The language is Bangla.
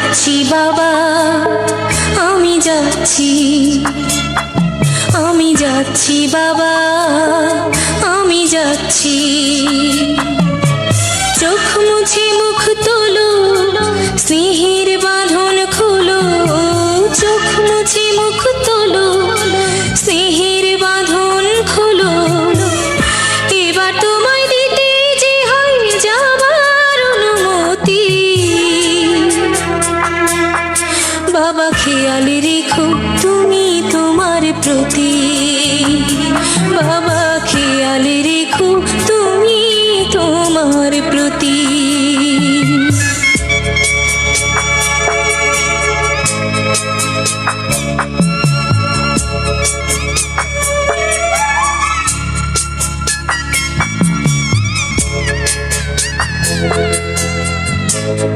যাচ্ছি বাবা, আমি যাচ্ছি, আমি যাচ্ছি বাবা, আমি যাচ্ছি। চোখ মুছে মুখ